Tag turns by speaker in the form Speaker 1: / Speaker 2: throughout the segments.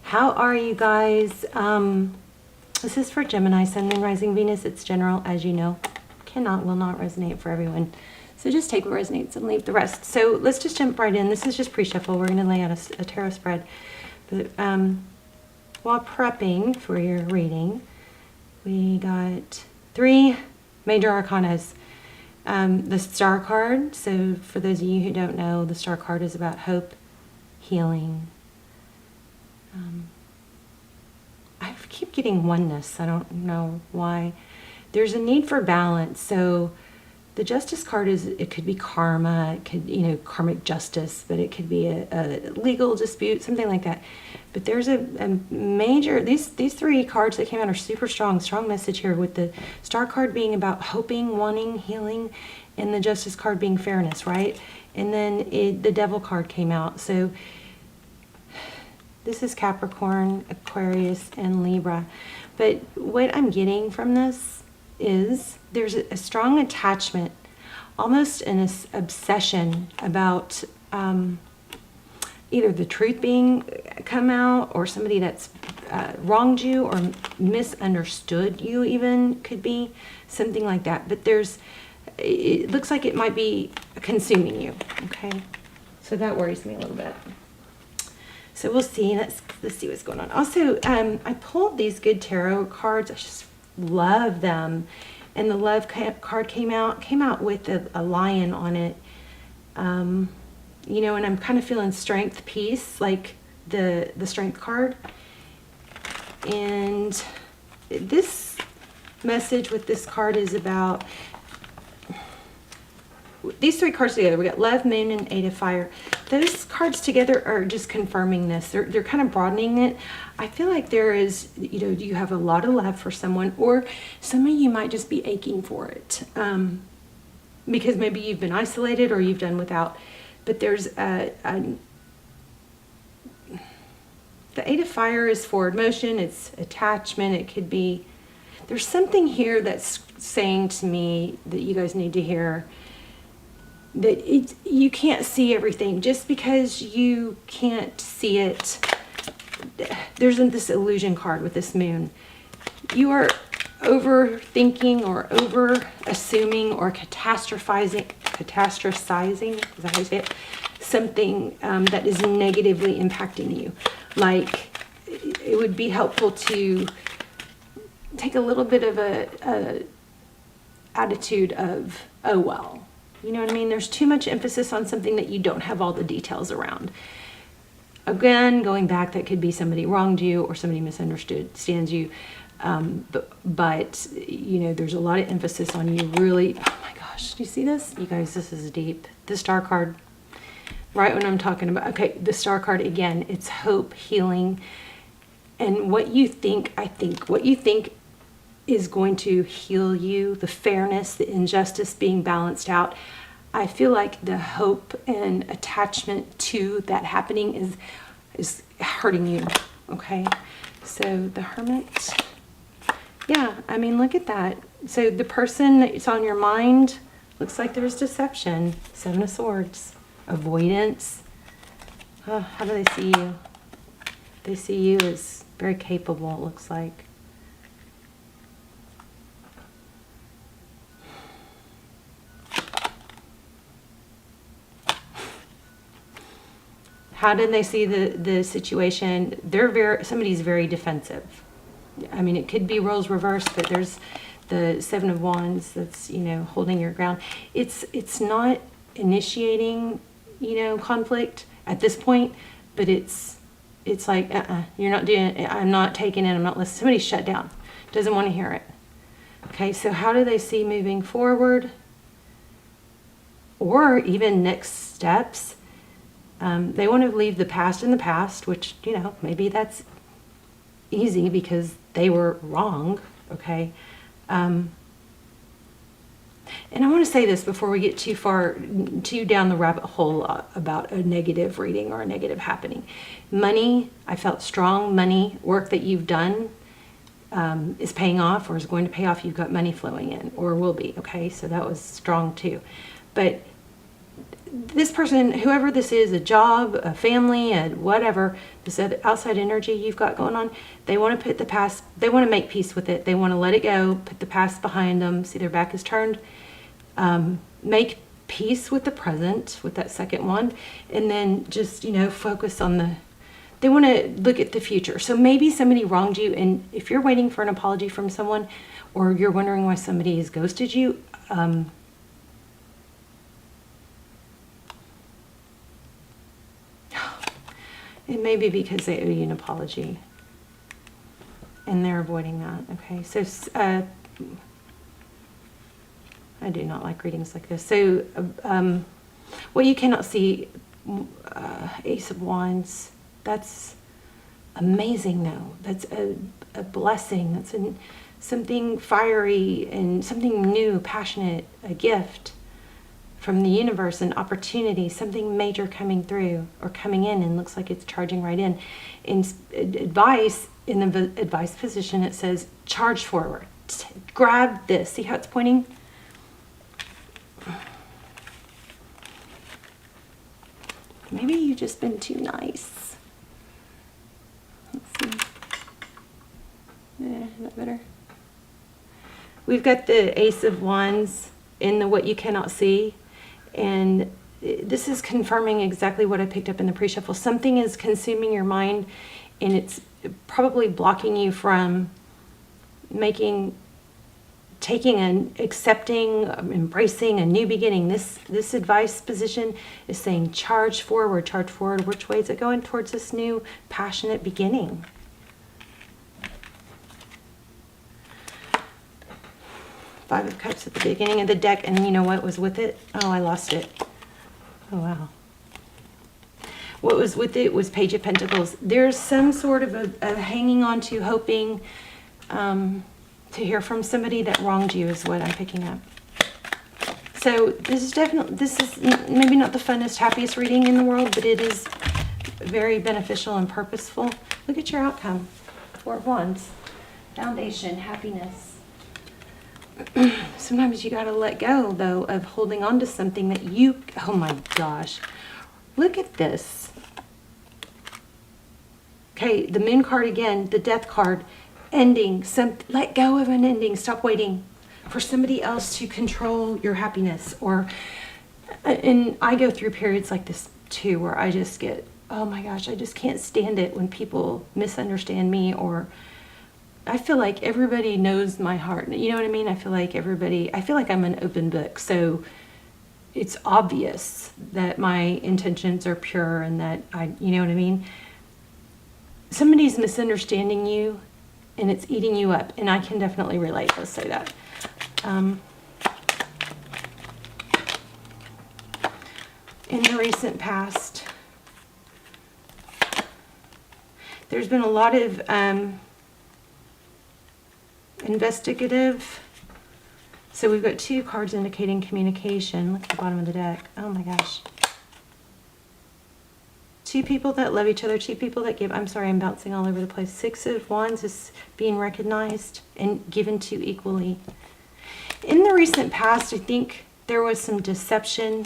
Speaker 1: How are you guys? This is for Gemini, Sun, Moon, Rising, Venus. It's general, as you know. Will not resonate for everyone. So just take what resonates and leave the rest. So let's just jump right in. This is just pre-shuffle. We're going to lay out a tarot spread. But while prepping for your reading, we got 3 major arcanas. The Star card. So for those of you who don't know, the Star card is about hope, healing. I keep getting oneness. I don't know why. There's a need for balance. So the Justice card it could be karma, it could, karmic justice, but it could be a legal dispute, something like that. But there's a major, these 3 cards that came out are super strong message here, with the Star card being about hoping, wanting, healing, and the Justice card being fairness, right? And then the Devil card came out. So this is Capricorn, Aquarius, and Libra. But what I'm getting from this is there's a strong attachment, almost an obsession about either the truth being come out, or somebody that's wronged you or misunderstood you, even could be something like that. But it looks like it might be consuming you. Okay, so that worries me a little bit. So we'll see. Let's see what's going on. Also, I pulled these good tarot cards. I just love them. And the Love card came out with a lion on it. And I'm kind of feeling strength, peace, like the Strength card. And this message with this card is about these 3 cards together. We got Love, Moon, and 8 of Fire. Those cards together are just confirming this. They're kind of broadening it. I feel like there is, you have a lot of love for someone, or some of you might just be aching for it, because maybe you've been isolated or you've done without. But there's the 8 of Fire is forward motion. It's attachment. It could be, there's something here that's saying to me that you guys need to hear, that you can't see everything. Just because you can't see it, there's this illusion card with this moon. You are overthinking or over assuming or catastrophizing, is that how you say it? Something that is negatively impacting you. Like, it would be helpful to take a little bit of a attitude of, oh well. You know what I mean? There's too much emphasis on something that you don't have all the details around. Again, going back, that could be somebody wronged you or somebody misunderstands you. But there's a lot of emphasis on you really. Oh my gosh, do you see this? You guys, this is deep. The Star card, right when I'm talking about, okay, the Star card again, it's hope, healing, and what you think, what you think is going to heal you, the fairness, the injustice being balanced out. I feel like the hope and attachment to that happening is hurting you, okay? So the Hermit, yeah, I mean, look at that. So the person that's on your mind, looks like there's deception. 7 of Swords, avoidance. Oh, how do they see you? They see you as very capable, it looks like. How did they see the situation? Somebody's very defensive. I mean, it could be roles reversed, but there's the 7 of Wands that's, holding your ground. It's not initiating, conflict at this point, but it's like, you're not doing it. I'm not taking it. I'm not listening. Somebody's shut down. Doesn't want to hear it. Okay, so how do they see moving forward? Or even next steps? They want to leave the past in the past, which, maybe that's easy because they were wrong, okay? And I want to say this before we get too down the rabbit hole about a negative reading or a negative happening. Money, I felt strong money, work that you've done is paying off or is going to pay off. You've got money flowing in or will be, okay? So that was strong too. But this person, whoever this is, a job, a family, a whatever, this outside energy you've got going on, they want to put the past, they want to make peace with it. They want to let it go, put the past behind them, see their back is turned, make peace with the present, with that second one, and then just, you know, focus on the, they want to look at the future. So maybe somebody wronged you, and if you're waiting for an apology from someone, or you're wondering why somebody has ghosted you, it may be because they owe you an apology, and they're avoiding that. Okay, so I do not like readings like this. So, what you cannot see, Ace of Wands, that's amazing though. That's a blessing. That's something fiery and something new, passionate, a gift from the universe, an opportunity, something major coming through or coming in, and looks like it's charging right in. In advice, in the advice position, it says charge forward. Grab this. See how it's pointing? Maybe you've just been too nice. Let's see. Is that better? We've got the Ace of Wands in the what you cannot see. And this is confirming exactly what I picked up in the pre-shuffle. Something is consuming your mind, and it's probably blocking you from accepting, embracing a new beginning. This advice position is saying charge forward, charge forward. Which way is it going? Towards this new passionate beginning. Five of Cups at the beginning of the deck, and you know what was with it? Oh, I lost it. Oh, wow. What was with it was Page of Pentacles. There's some sort of a hanging on to, hoping to hear from somebody that wronged you is what I'm picking up. So this is maybe not the funnest, happiest reading in the world, but it is very beneficial and purposeful. Look at your outcome. Four of Wands. Foundation, happiness. Sometimes you got to let go, though, of holding on to something that you, oh my gosh, look at this. Okay, the Moon card again, the Death card, ending, let go of an ending, stop waiting for somebody else to control your happiness. And I go through periods like this too, where I just get, oh my gosh, I just can't stand it when people misunderstand me, or I feel like everybody knows my heart. You know what I mean? I feel like I'm an open book. So it's obvious that my intentions are pure and that you know what I mean? Somebody's misunderstanding you and it's eating you up. And I can definitely relate. Let's say that. In the recent past, there's been a lot of investigative. So we've got two cards indicating communication. Look at the bottom of the deck. Oh my gosh. Two people that love each other, two people that give. I'm sorry, I'm bouncing all over the place. Six of Wands is being recognized and given to equally. In the recent past, I think there was some deception.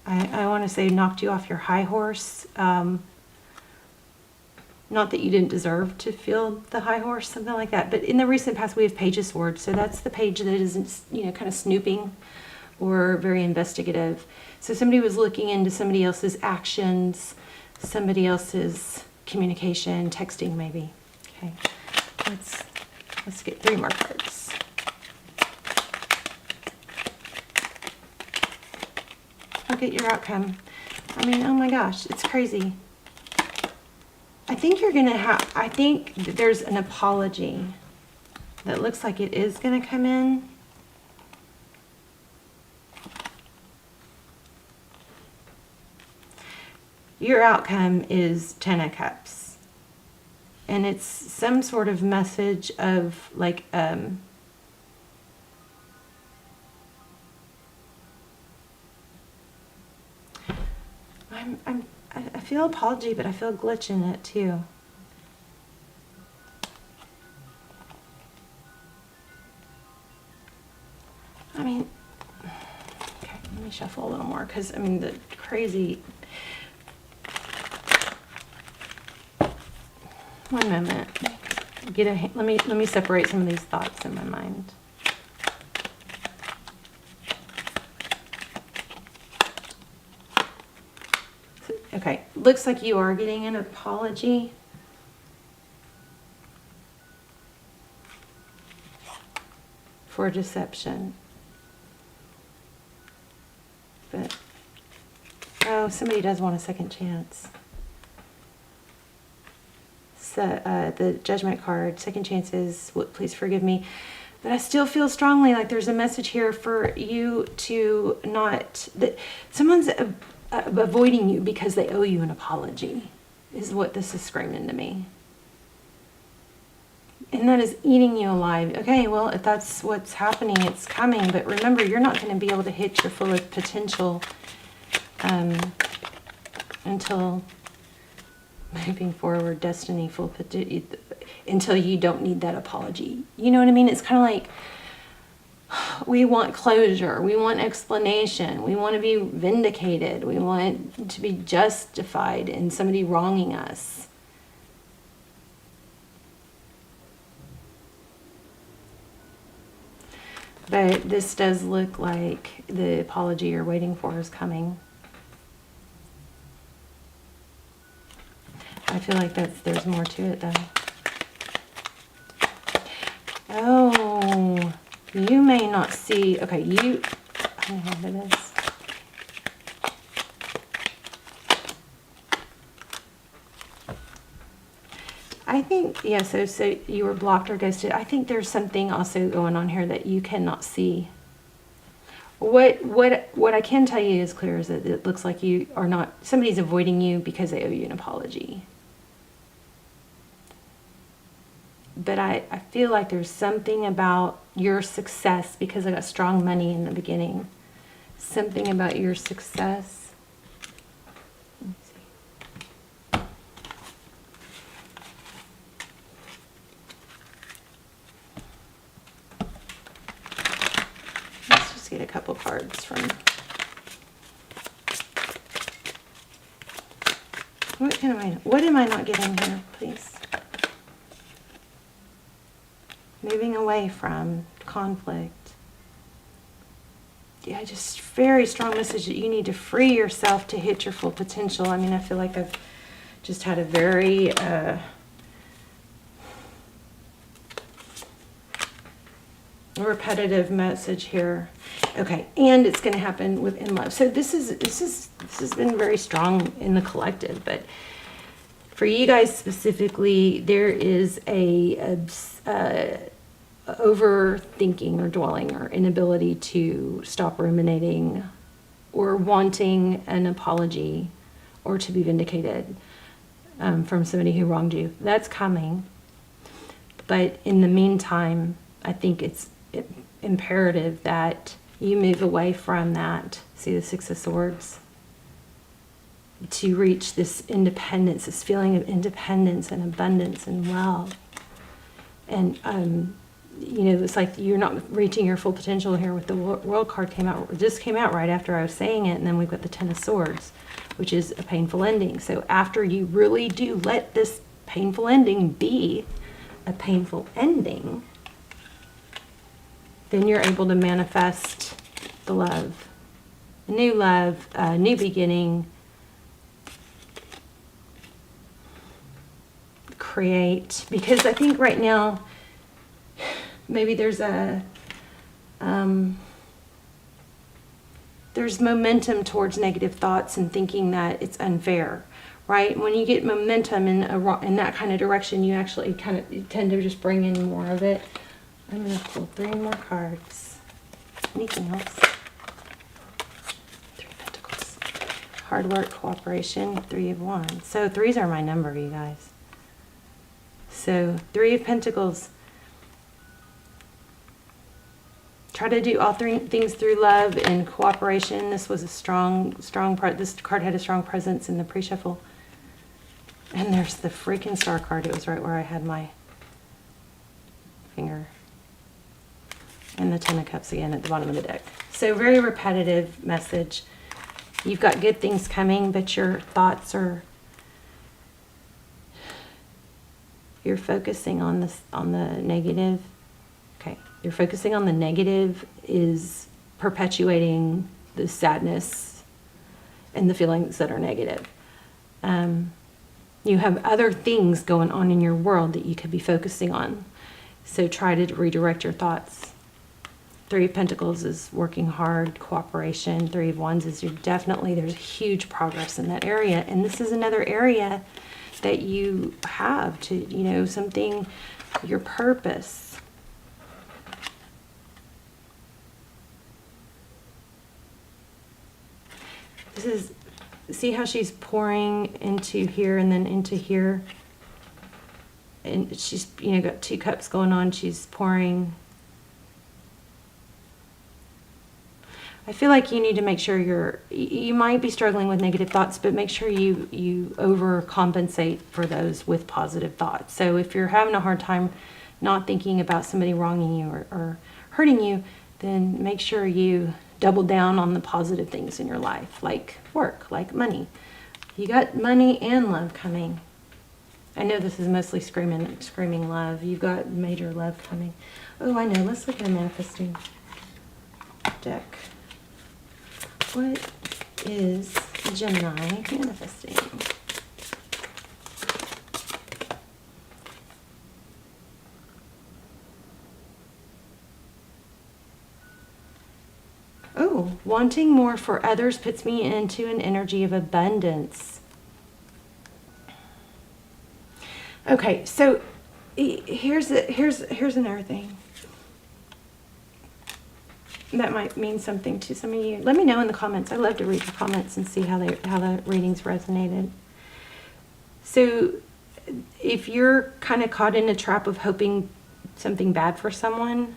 Speaker 1: I want to say knocked you off your high horse. Not that you didn't deserve to feel the high horse, something like that. But in the recent past, we have Page of Swords. So that's the page that isn't, you know, kind of snooping or very investigative. So somebody was looking into somebody else's actions, somebody else's communication, texting maybe. Okay, let's get three more cards. Look at your outcome. I mean, oh my gosh, it's crazy. I think I think there's an apology that looks like it is going to come in. Your outcome is Ten of Cups. And it's some sort of message of like, I feel apology, but I feel a glitch in it too. shuffle a little more, because, I mean, the crazy... One moment. Let me separate some of these thoughts in my mind. Okay, looks like you are getting an apology. For deception. But, oh, somebody does want a second chance. So, the Judgment card, second chances, please forgive me. But I still feel strongly like there's a message here for you to not, that someone's avoiding you because they owe you an apology, is what this is screaming to me. And that is eating you alive. Okay, well, if that's what's happening, it's coming. But remember, you're not going to be able to hit your full potential until moving forward, destiny, full potential, until you don't need that apology. You know what I mean? It's kind of like, we want closure. We want explanation. We want to be vindicated. We want to be justified in somebody wronging us. But this does look like the apology you're waiting for is coming. I feel like there's more to it though. Oh, you may not see, okay, I don't know what it is. I think, yeah, so you were blocked or ghosted. I think there's something also going on here that you cannot see. What I can tell you is clear is that it looks like you are not, somebody's avoiding you because they owe you an apology. But I feel like there's something about your success, because I got strong money in the beginning. Something about your success. Let's see. Let's just get a couple cards from... What am I not getting here, please? Moving away from conflict. Yeah, just very strong message that you need to free yourself to hit your full potential. I mean, I feel like I've just had a very repetitive message here. Okay, and it's going to happen within love. So this has been very strong in the collective, but for you guys specifically, there is a overthinking or dwelling or inability to stop ruminating or wanting an apology or to be vindicated from somebody who wronged you. That's coming. But in the meantime, I think it's imperative that you move away from that. See the Six of Swords? To reach this independence, this feeling of independence and abundance and wealth. And, you know, it's like you're not reaching your full potential here with the World card just came out right after I was saying it. And then we've got the Ten of Swords, which is a painful ending. So after you really do let this painful ending be a painful ending, then you're able to manifest the love, a new beginning, create. Because I think right now, maybe there's there's momentum towards negative thoughts and thinking that it's unfair, right? When you get momentum in that kind of direction, you actually you tend to just bring in more of it. I'm going to pull 3 more cards. Anything else? 3 of Pentacles. Hard work, cooperation, 3 of Wands. So 3s are my number, you guys. So 3 of Pentacles. Try to do all 3 things through love and cooperation. This was a this card had a strong presence in the pre-shuffle. And there's the freaking Star card. It was right where I had my finger. And the Ten of Cups again at the bottom of the deck. So very repetitive message. You've got good things coming, but your thoughts are, you're focusing on this, on the negative. Okay, you're focusing on the negative is perpetuating the sadness and the feelings that are negative. You have other things going on in your world that you could be focusing on. So try to redirect your thoughts. Three of Pentacles is working hard, cooperation. Three of Wands is there's huge progress in that area. And this is another area that you have to, something, your purpose. This is, see how she's pouring into here and then into here? And she's, got 2 cups going on. She's pouring. I feel like you need to make sure you might be struggling with negative thoughts, but make sure you overcompensate for those with positive thoughts. So if you're having a hard time not thinking about somebody wronging you or hurting you, then make sure you double down on the positive things in your life, like work, like money. You got money and love coming. I know this is mostly screaming love. You've got major love coming. Oh, I know. Let's look at a manifesting deck. What is Gemini manifesting? Oh, wanting more for others puts me into an energy of abundance. Okay, so here's another thing that might mean something to some of you. Let me know in the comments. I love to read the comments and see how the readings resonated. So if you're kind of caught in a trap of hoping something bad for someone,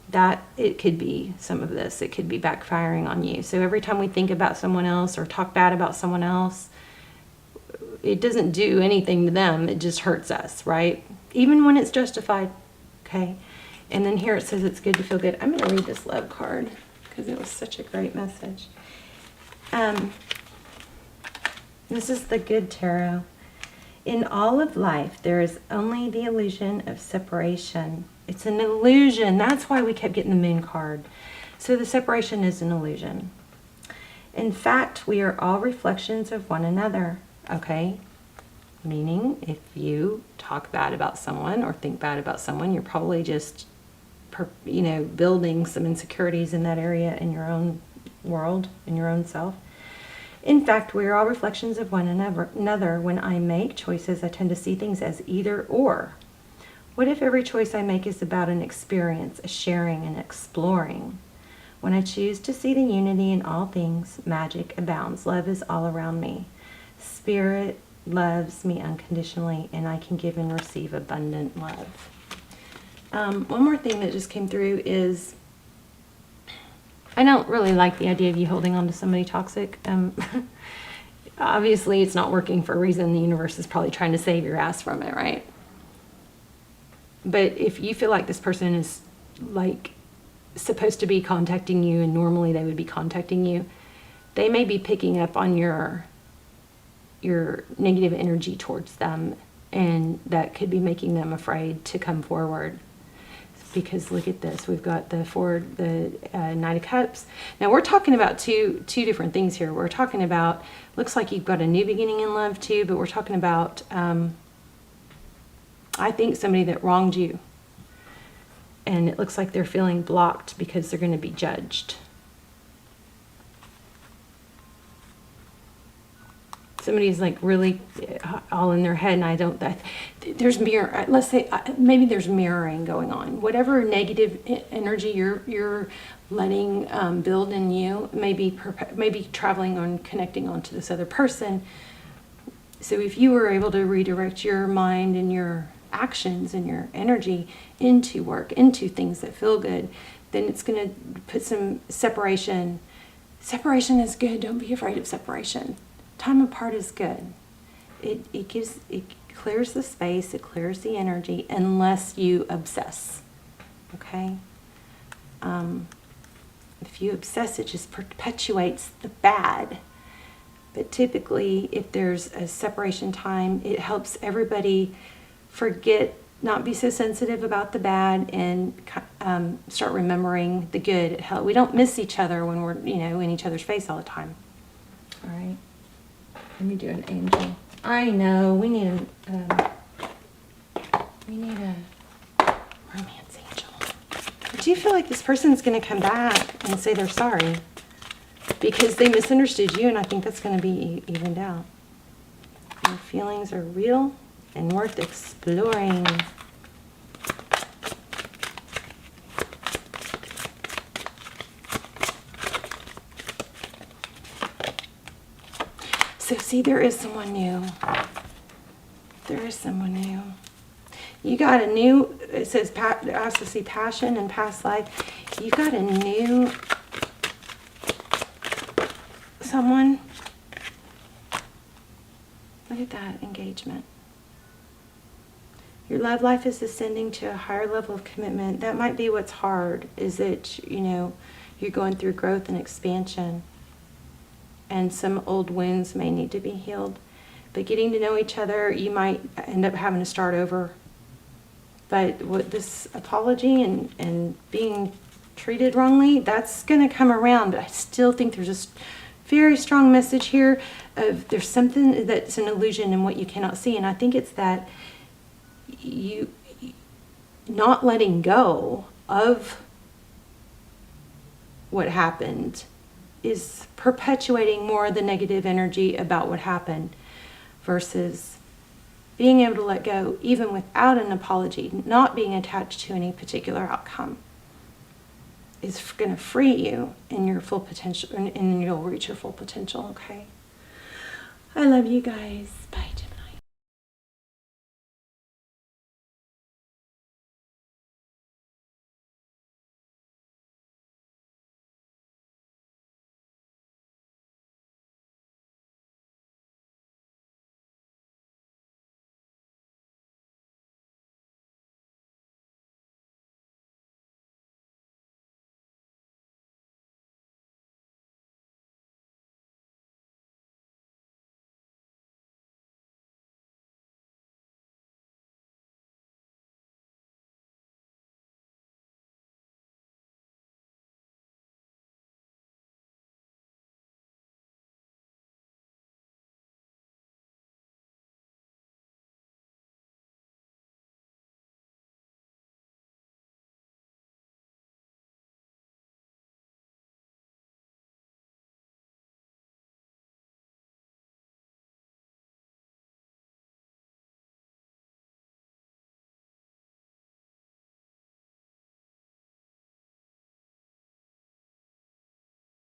Speaker 1: that it could be some of this. It could be backfiring on you. So every time we think about someone else or talk bad about someone else, it doesn't do anything to them. It just hurts us, right? Even when it's justified. Okay. And then here it says it's good to feel good. I'm going to read this love card because it was such a great message. This is the Good Tarot. In all of life, there is only the illusion of separation. It's an illusion. That's why we kept getting the Moon card. So the separation is an illusion. In fact, we are all reflections of one another. Okay? Meaning, if you talk bad about someone or think bad about someone, you're probably just building some insecurities in that area in your own world, in your own self. In fact, we are all reflections of one another. When I make choices, I tend to see things as either or. What if every choice I make is about an experience, a sharing, and exploring? When I choose to see the unity in all things, magic abounds. Love is all around me. Spirit loves me unconditionally, and I can give and receive abundant love. One more thing that just came through is, I don't really like the idea of you holding on to somebody toxic. Obviously, it's not working for a reason. The universe is probably trying to save your ass from it, right? But if you feel like this person is like supposed to be contacting you and normally they would be contacting you, they may be picking up on your negative energy towards them, and that could be making them afraid to come forward. Because look at this, we've got the Knight of Cups. Now we're talking about two different things here. We're talking about, looks like you've got a new beginning in love too, but we're talking about, I think somebody that wronged you. And it looks like they're feeling blocked because they're going to be judged. Somebody's like really all in their head, and I don't, there's let's say maybe there's mirroring going on. Whatever negative energy you're letting build in you, maybe traveling on, connecting onto this other person. So if you were able to redirect your mind and your actions and your energy into work, into things that feel good, then it's going to put some separation. Separation is good. Don't be afraid of separation. Time apart is good. It clears the space, it clears the energy, unless you obsess. Okay? If you obsess, it just perpetuates the bad. But typically, if there's a separation time, it helps everybody forget, not be so sensitive about the bad, and start remembering the good. We don't miss each other when we're, in each other's face all the time. All right. Let me do an angel. I know, we need a romance angel. I do feel like this person's going to come back and say they're sorry because they misunderstood you, and I think that's going to be evened out. Your feelings are real and worth exploring. So see, there is someone new. There is someone new. You got a new, it says, I also see passion and past life. You got a new someone. Look at that engagement. Your love life is ascending to a higher level of commitment. That might be what's hard, is that, you're going through growth and expansion. And some old wounds may need to be healed. But getting to know each other, you might end up having to start over. But with this apology and being treated wrongly, that's going to come around. But I still think there's a very strong message here of there's something that's an illusion in what you cannot see. And I think it's that you not letting go of what happened is perpetuating more of the negative energy about what happened, versus being able to let go even without an apology, not being attached to any particular outcome, is going to free you in your full potential, and you'll reach your full potential, okay? I love you guys. Bye.